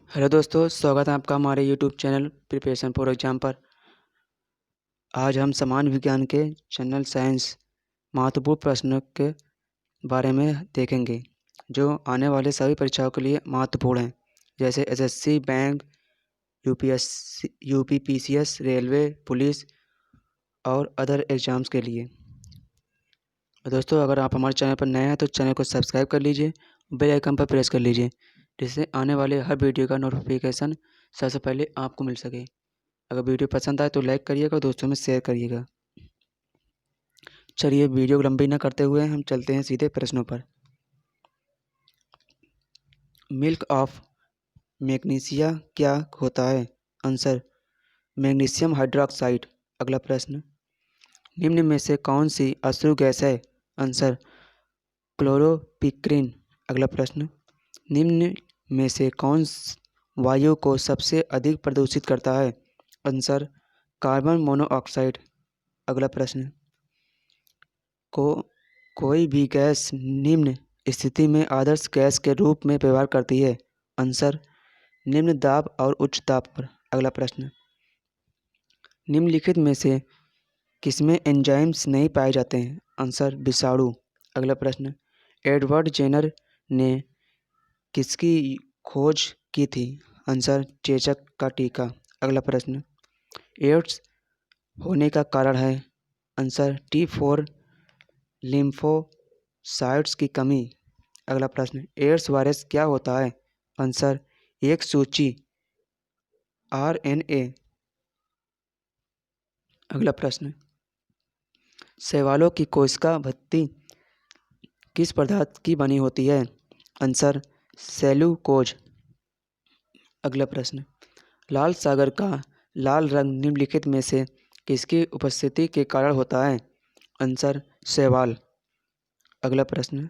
Hello दोस्तों, स्वागत है आपका हमारे YouTube channel preparation for exam पर। आज हम सामान्य विज्ञान के जनरल साइंस महत्वपूर्ण प्रश्नों के बारे में देखेंगे जो आने वाले सभी परीक्षाओं के लिए महत्वपूर्ण हैं, जैसे SSC, bank, UPSC, UPPCS, railway, police और अदर एग्ज़ाम्स के लिए। दोस्तों, अगर आप हमारे चैनल पर नए हैं तो चैनल को सब्सक्राइब कर लीजिए, बेल आइकन पर प्रेस कर लीजिए, जिससे आने वाले हर वीडियो का नोटिफिकेशन सबसे पहले आपको मिल सके। अगर वीडियो पसंद आए तो लाइक करिएगा और दोस्तों में शेयर करिएगा। चलिए, वीडियो लंबी ना करते हुए हम चलते हैं सीधे प्रश्नों पर। मिल्क ऑफ मैग्नीशिया क्या होता है? Answer magnesium hydroxide. अगला प्रश्न, निम्न में से कौन सी अश्रु गैस है? Answer chloropicrin. अगला प्रश्न, निम्न में से कौन वायु को सबसे अधिक प्रदूषित करता है? Answer carbon monoxide. अगला प्रश्न, कोई भी गैस निम्न स्थिति में आदर्श गैस के रूप में व्यवहार करती है? आंसर निम्न दाब और उच्च दाब पर। अगला प्रश्न, निम्नलिखित में से किसमें एंजाइम्स नहीं पाए जाते हैं? आंसर विषाणु। अगला प्रश्न, एडवर्ड जेनर ने किसकी खोज की थी? आंसर चेचक का टीका। अगला प्रश्न, एड्स होने का कारण है? आंसर T4 लिम्फोसाइट्स की कमी। अगला प्रश्न, एड्स वायरस क्या होता है? आंसर एक सूची RNA। अगला प्रश्न, शैवालों की कोशिका भित्ति किस पदार्थ की बनी होती है? आंसर सेल्यूकोज। अगला प्रश्न, लाल सागर का लाल रंग निम्नलिखित में से किसकी उपस्थिति के कारण होता है? आंसर शैवाल। अगला प्रश्न,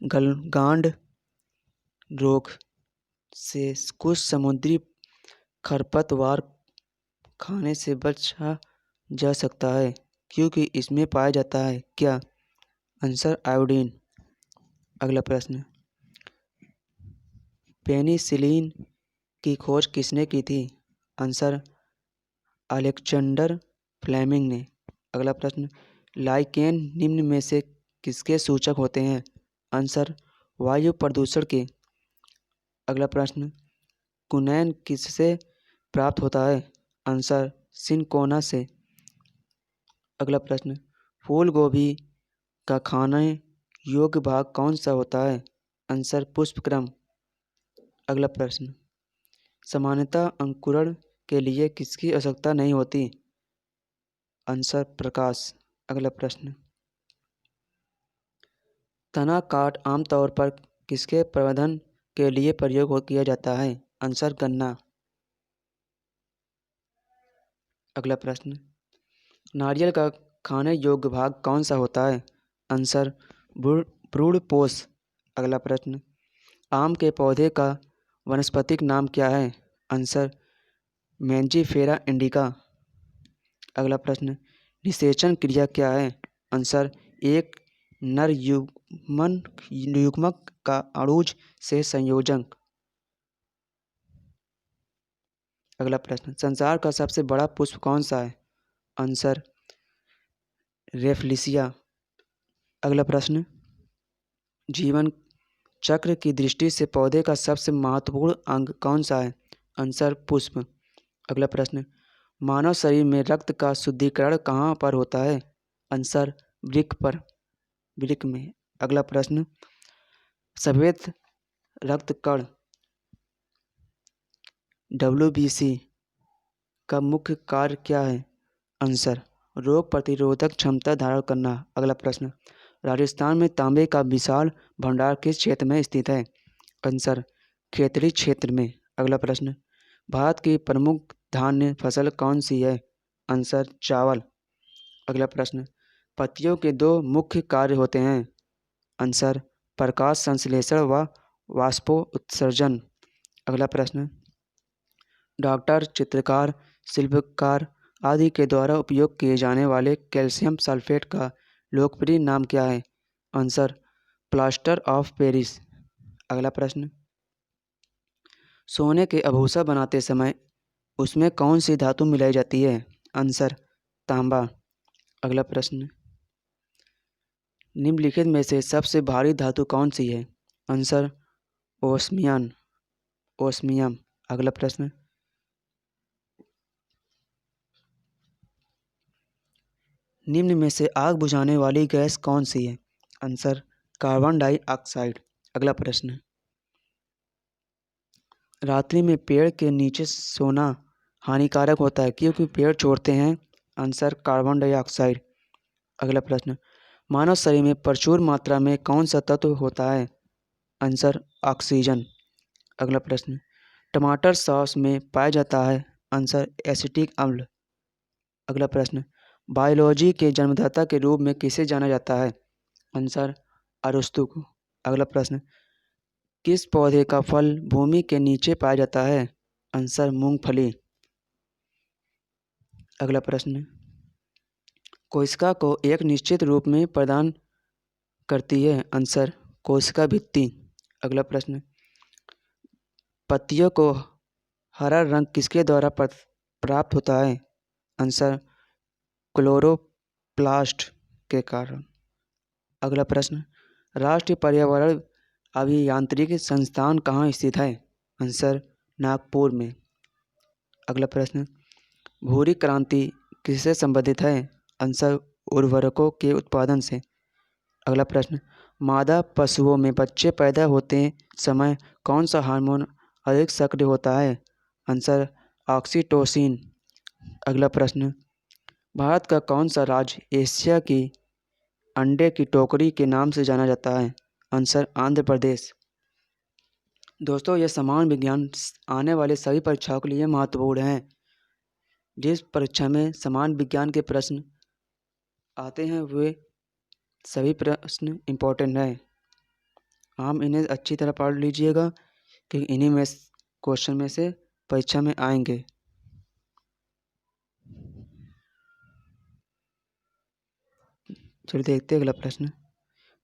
गलगांड रोग से कुछ समुद्री खरपतवार खाने से बचा जा सकता है क्योंकि इसमें पाया जाता है क्या? Answer iodine. अगला प्रश्न, पेनिसिलिन की खोज किसने की थी? आंसर अलेक्जेंडर फ्लेमिंग ने। अगला प्रश्न, लाइकेन निम्न में से किसके सूचक होते हैं? आंसर वायु प्रदूषण के। अगला प्रश्न, कुनैन किससे प्राप्त होता है? आंसर सिनकोना से। अगला प्रश्न, फूल गोभी का खाने योग्य भाग कौन सा होता है? आंसर पुष्पक्रम। अगला प्रश्न, सामान्यतः अंकुरण के लिए किसकी आवश्यकता नहीं होती? आंसर प्रकाश। अगला प्रश्न, तना काट आमतौर पर किसके प्रवर्धन के लिए प्रयोग किया जाता है? आंसर गन्ना। अगला प्रश्न, नारियल का खाने योग्य भाग कौन सा होता है? आंसर भ्रूणपोष। अगला प्रश्न, आम के पौधे का वानस्पतिक नाम क्या है? Answer Mangifera indica. अगला प्रश्न, निषेचन क्रिया क्या है? आंसर एक नर युग्मक का अणुज से संयोजन। अगला प्रश्न, संसार का सबसे बड़ा पुष्प कौन सा है? आंसर रेफलिसिया। अगला प्रश्न, जीवन चक्र की दृष्टि से पौधे का सबसे महत्वपूर्ण अंग कौन सा है? आंसर पुष्प। अगला प्रश्न, मानव शरीर में रक्त का शुद्धिकरण कहाँ पर होता है? आंसर वृक्क में। अगला प्रश्न, सफेद रक्त कण WBC का मुख्य कार्य क्या है? आंसर रोग प्रतिरोधक क्षमता धारण करना। अगला प्रश्न, राजस्थान में तांबे का विशाल भंडार किस क्षेत्र में स्थित है? आंसर खेतड़ी क्षेत्र में। अगला प्रश्न, भारत की प्रमुख धान्य फसल कौन सी है? आंसर चावल। अगला प्रश्न, पत्तियों के दो मुख्य कार्य होते हैं? आंसर प्रकाश संश्लेषण व वाष्पो उत्सर्जन। अगला प्रश्न, डॉक्टर, चित्रकार, शिल्पकार आदि के द्वारा उपयोग किए जाने वाले कैल्शियम सल्फेट का लोकप्रिय नाम क्या है? Answer plaster of Paris. अगला प्रश्न, सोने के आभूषण बनाते समय उसमें कौन सी धातु मिलाई जाती है? आंसर, तांबा। अगला प्रश्न, निम्नलिखित में से सबसे भारी धातु कौन सी है? Answer, osmium. अगला प्रश्न, निम्न में से आग बुझाने वाली गैस कौन सी है? Answer, carbon dioxide. अगला प्रश्न, रात्रि में पेड़ के नीचे सोना हानिकारक होता है क्योंकि पेड़ छोड़ते हैं? Answer, carbon dioxide. अगला प्रश्न, मानव शरीर में प्रचुर मात्रा में कौन सा तत्व होता है? Answer, oxygen. अगला प्रश्न, टमाटर सॉस में पाया जाता है? आंसर, एसिटिक अम्ल। अगला प्रश्न, बायोलॉजी के जन्मदाता के रूप में किसे जाना जाता है? आंसर, अरस्तु को। अगला प्रश्न, किस पौधे का फल भूमि के नीचे पाया जाता है? आंसर, मूंगफली। अगला प्रश्न, कोशिका को एक निश्चित रूप में प्रदान करती है? आंसर, कोशिका भित्ति। अगला प्रश्न, पत्तियों को हरा रंग किसके द्वारा प्राप्त होता है? आंसर, क्लोरोप्लास्ट के कारण। अगला प्रश्न, राष्ट्रीय पर्यावरण अभियांत्रिकी संस्थान कहाँ स्थित है? आंसर, नागपुर में। अगला प्रश्न, भूरी क्रांति किससे संबंधित है? आंसर, उर्वरकों के उत्पादन से। अगला प्रश्न, मादा पशुओं में बच्चे पैदा होते समय कौन सा हार्मोन अधिक सक्रिय होता है? Answer, oxytocin. अगला प्रश्न, भारत का कौन सा राज्य एशिया की अंडे की टोकरी के नाम से जाना जाता है? आंसर, आंध्र प्रदेश। दोस्तों, यह समान विज्ञान आने वाले सभी परीक्षाओं के लिए महत्वपूर्ण है। जिस परीक्षा में समान विज्ञान के प्रश्न आते हैं वे सभी प्रश्न इम्पोर्टेंट हैं। हम इन्हें अच्छी तरह पढ़ लीजिएगा कि इन्हीं में क्वेश्चन में से परीक्षा में आएंगे। चलिए देखते हैं अगला प्रश्न,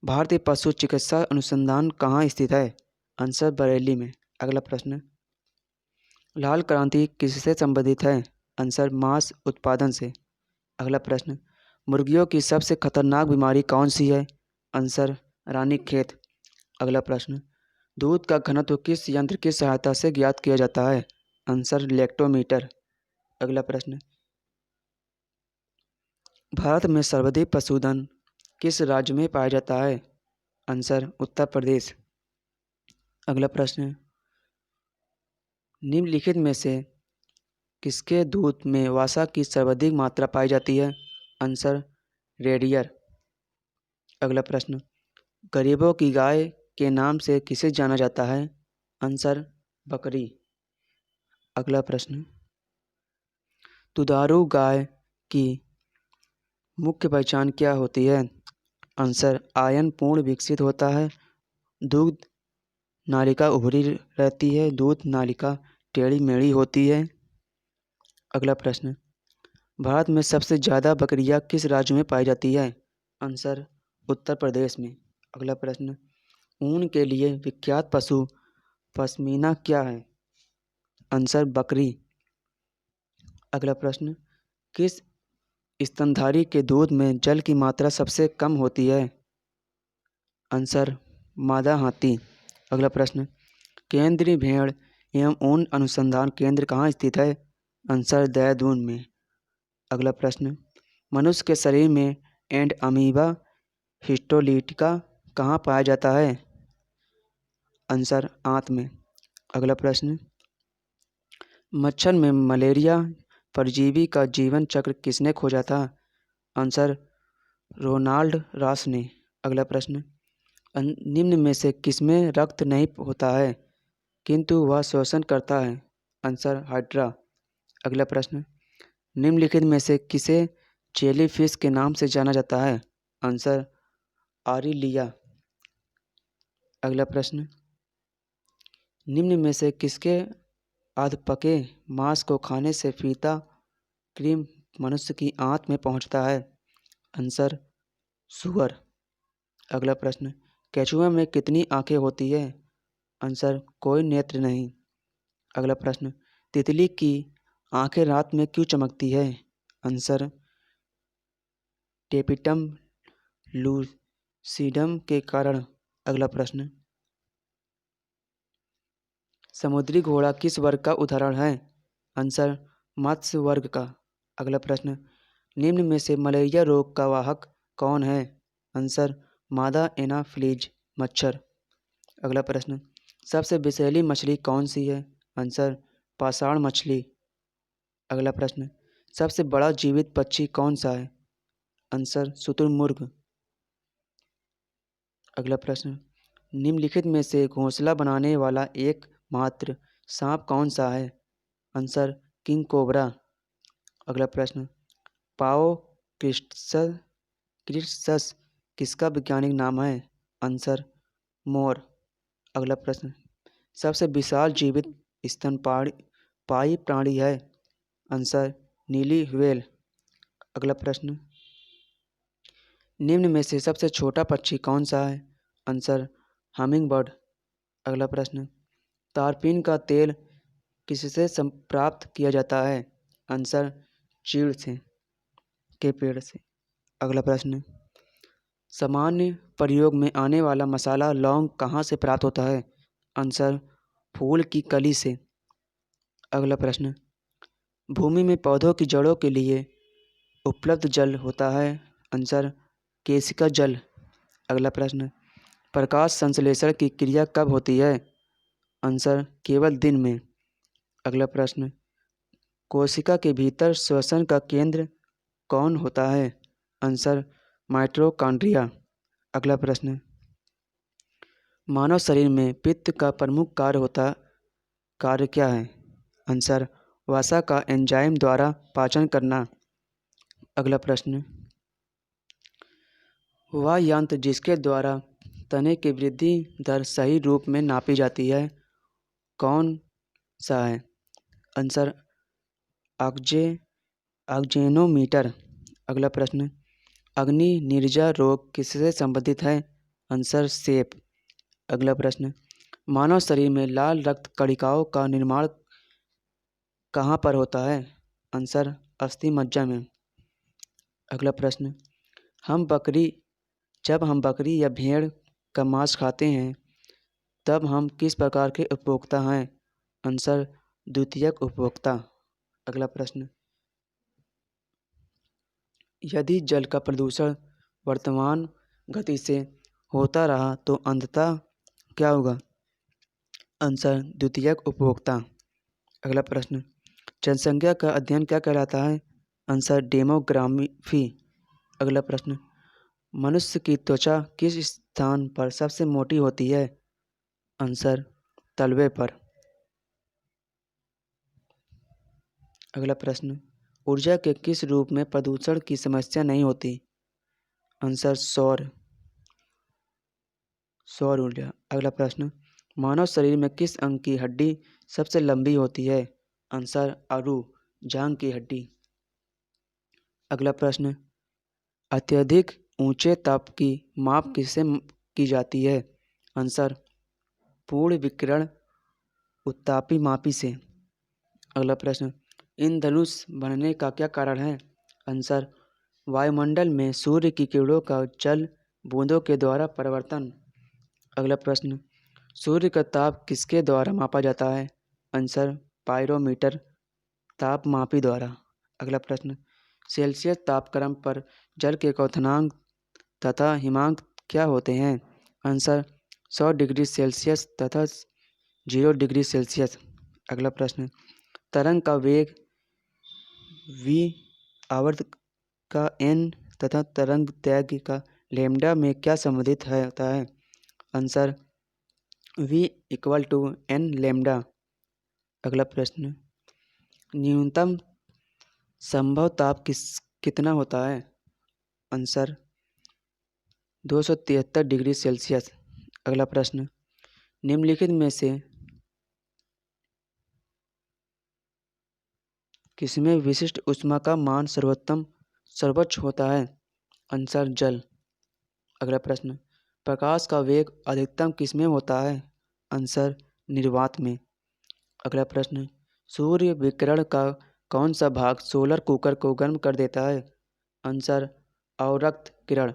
भारतीय पशु चिकित्सा अनुसंधान कहाँ स्थित है? आंसर, बरेली में। अगला प्रश्न, लाल क्रांति किससे संबंधित है? आंसर, मांस उत्पादन से। अगला प्रश्न, मुर्गियों की सबसे खतरनाक बीमारी कौन सी है? आंसर, रानीखेत। अगला प्रश्न, दूध का घनत्व किस यंत्र की सहायता से ज्ञात किया जाता है? Answer, lactometer. अगला प्रश्न, भारत में सर्वाधिक पशुधन किस राज्य में पाया जाता है? आंसर, उत्तर प्रदेश। अगला प्रश्न, निम्नलिखित में से किसके दूध में वसा की सर्वाधिक मात्रा पाई जाती है? आंसर, रेडियर। अगला प्रश्न, गरीबों की गाय के नाम से किसे जाना जाता है? आंसर, बकरी। अगला प्रश्न, दुधारू गाय की मुख्य पहचान क्या होती है? आंसर, आयन पूर्ण विकसित होता है, दूध नालिका उभरी रहती है, दूध नालिका टेढ़ी मेढ़ी होती है। अगला प्रश्न, भारत में सबसे ज़्यादा बकरियां किस राज्य में पाई जाती है? आंसर, उत्तर प्रदेश में। अगला प्रश्न, ऊन के लिए विख्यात पशु पश्मीना क्या है? आंसर, बकरी। अगला प्रश्न, किस स्तनधारी के दूध में जल की मात्रा सबसे कम होती है? आंसर, मादा हाथी। अगला प्रश्न, केंद्रीय भेड़ एवं ऊन अनुसंधान केंद्र कहाँ स्थित है? आंसर, देहरादून में। अगला प्रश्न, मनुष्य के शरीर में एंड अमीबा हिस्टोलिटिका कहाँ पाया जाता है? आंसर, आंत में। अगला प्रश्न, मच्छर में मलेरिया परजीवी का जीवन चक्र किसने खोजा था? आंसर, रोनाल्ड रॉस ने। अगला प्रश्न, निम्न में से किसमें रक्त नहीं होता है किंतु वह शोषण करता है? Answer, hydra. अगला प्रश्न, निम्नलिखित में से किसे जेलीफिश के नाम से जाना जाता है? आंसर, आरिलिया। अगला प्रश्न, निम्न में से किसके अधपके मांस को खाने से फीता क्रीम मनुष्य की आंत में पहुंचता है? आंसर, सुअर। अगला प्रश्न, केचुआ में कितनी आंखें होती है? आंसर कोई नेत्र नहीं। अगला प्रश्न, तितली की आंखें रात में क्यों चमकती है? आंसर टेपिटम लूसिडम के कारण। अगला प्रश्न, समुद्री घोड़ा किस वर्ग का उदाहरण है? आंसर मत्स्य वर्ग का। अगला प्रश्न, निम्न में से मलेरिया रोग का वाहक कौन है? आंसर मादा एनाफिलीज मच्छर। अगला प्रश्न, सबसे विषैली मछली कौन सी है? आंसर पाषाण मछली। अगला प्रश्न, सबसे बड़ा जीवित पक्षी कौन सा है? आंसर शुतुरमुर्ग। अगला प्रश्न, निम्नलिखित में से घोंसला बनाने वाला एकमात्र सांप कौन सा है? Answer king cobra. अगला प्रश्न, पाओ क्रिस्टस किसका वैज्ञानिक नाम है? Answer more. अगला प्रश्न, सबसे विशाल जीवित स्तनपायी प्राणी है? आंसर नीली व्हेल। अगला प्रश्न, निम्न में से सबसे छोटा पक्षी कौन सा है? Answer humming bird. अगला प्रश्न, तारपीन का तेल किससे प्राप्त किया जाता है? आंसर चीड़ के पेड़ से। अगला प्रश्न, सामान्य प्रयोग में आने वाला मसाला लौंग कहाँ से प्राप्त होता है? आंसर फूल की कली से। अगला प्रश्न, भूमि में पौधों की जड़ों के लिए उपलब्ध जल होता है? आंसर केशिका जल। अगला प्रश्न, प्रकाश संश्लेषण की क्रिया कब होती है? आंसर केवल दिन में। अगला प्रश्न, कोशिका के भीतर श्वसन का केंद्र कौन होता है? Answer mitochondria. अगला प्रश्न, मानव शरीर में पित्त का प्रमुख कार्य क्या है? आंसर वसा का एंजाइम द्वारा पाचन करना। अगला प्रश्न, वह यंत्र जिसके द्वारा तने की वृद्धि दर सही रूप में नापी जाती है कौन सा है? Answer auxanometer. अगला प्रश्न, अग्नि निर्जा रोग किससे संबंधित है? आंसर सेप। अगला प्रश्न, मानव शरीर में लाल रक्त कणिकाओं का निर्माण कहाँ पर होता है? आंसर अस्थि मज्जा में। अगला प्रश्न, जब हम बकरी या भेड़ का मांस खाते हैं तब हम किस प्रकार के उपभोक्ता हैं? आंसर द्वितीयक उपभोक्ता। अगला प्रश्न, यदि जल का प्रदूषण वर्तमान गति से होता रहा तो अंततः क्या होगा? आंसर द्वितीयक उपभोक्ता। अगला प्रश्न, जनसंख्या का अध्ययन क्या कहलाता है? Answer demography. अगला प्रश्न, मनुष्य की त्वचा किस स्थान पर सबसे मोटी होती है? आंसर तलवे पर। अगला प्रश्न, ऊर्जा के किस रूप में प्रदूषण की समस्या नहीं होती? आंसर सौर ऊर्जा। अगला प्रश्न, मानव शरीर में किस अंग की हड्डी सबसे लंबी होती है? आंसर आरू जांघ की हड्डी। अगला प्रश्न, अत्यधिक ऊंचे ताप की माप किससे की जाती है? आंसर पूर्ण विकिरण उत्तापी मापी से। अगला प्रश्न, इंद्रधनुष बनने का क्या कारण है? आंसर वायुमंडल में सूर्य की किरणों का जल बूंदों के द्वारा परिवर्तन। अगला प्रश्न, सूर्य का ताप किसके द्वारा मापा जाता है? आंसर पायरोमीटर तापमापी द्वारा। अगला प्रश्न, सेल्सियस तापक्रम पर जल के क्वथनांक तथा हिमांक क्या होते हैं? आंसर 100 डिग्री सेल्सियस तथा 0 डिग्री सेल्सियस। अगला प्रश्न, तरंग का वेग v, आवर्त का n तथा तरंग दैर्घ्य का लैम्ब्डा में क्या संबंधित होता है? Answer v = n lambda. अगला प्रश्न, न्यूनतम संभव ताप कितना होता है? Answer 273 degree Celsius. अगला प्रश्न, निम्नलिखित में से किसमें विशिष्ट ऊष्मा का मान सर्वोच्च होता है? आंसर जल। अगला प्रश्न, प्रकाश का वेग अधिकतम किसमें होता है? आंसर निर्वात में। अगला प्रश्न, सूर्य विकिरण का कौन सा भाग सोलर कुकर को गर्म कर देता है? आंसर अवरक्त किरण।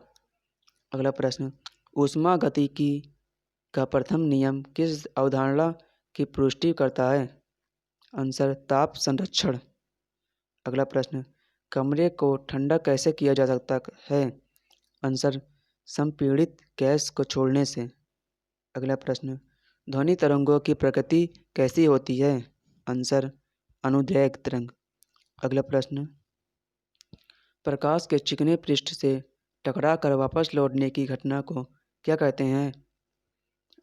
अगला प्रश्न, ऊष्मागतिकी का प्रथम नियम किस अवधारणा की पुष्टि करता है? आंसर ताप संरक्षण। अगला प्रश्न, कमरे को ठंडा कैसे किया जा सकता है? आंसर संपीड़ित गैस को छोड़ने से। अगला प्रश्न, ध्वनि तरंगों की प्रकृति कैसी होती है? आंसर अनुदैर्घ्य तरंग। अगला प्रश्न, प्रकाश के चिकने पृष्ठ से टकराकर वापस लौटने की घटना को क्या कहते हैं?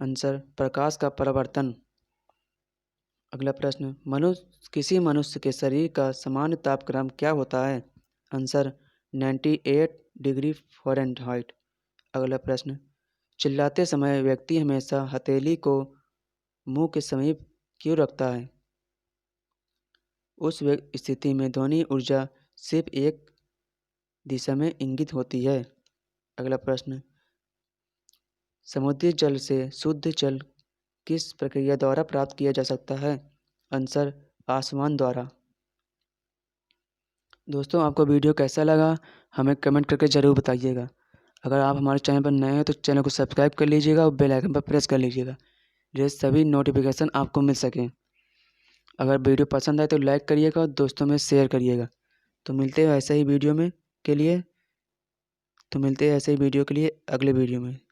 आंसर प्रकाश का परावर्तन। अगला प्रश्न, किसी मनुष्य के शरीर का सामान्य तापक्रम क्या होता है? Answer 98 degree Fahrenheit. अगला प्रश्न, चिल्लाते समय व्यक्ति हमेशा हथेली को मुंह के समीप क्यों रखता है? उस स्थिति में ध्वनि ऊर्जा सिर्फ एक दिशा में इंगित होती है। अगला प्रश्न, समुद्री जल से शुद्ध जल किस प्रक्रिया द्वारा प्राप्त किया जा सकता है? आंसर आसमान द्वारा। दोस्तों, आपको वीडियो कैसा लगा हमें कमेंट करके ज़रूर बताइएगा। अगर आप हमारे चैनल पर नए हैं तो चैनल को सब्सक्राइब कर लीजिएगा और बेल आइकन पर प्रेस कर लीजिएगा, जिससे सभी नोटिफिकेशन आपको मिल सकें। अगर वीडियो पसंद आए तो लाइक करिएगा और दोस्तों में शेयर करिएगा। तो मिलते हैं ऐसे ही वीडियो के लिए अगले वीडियो में।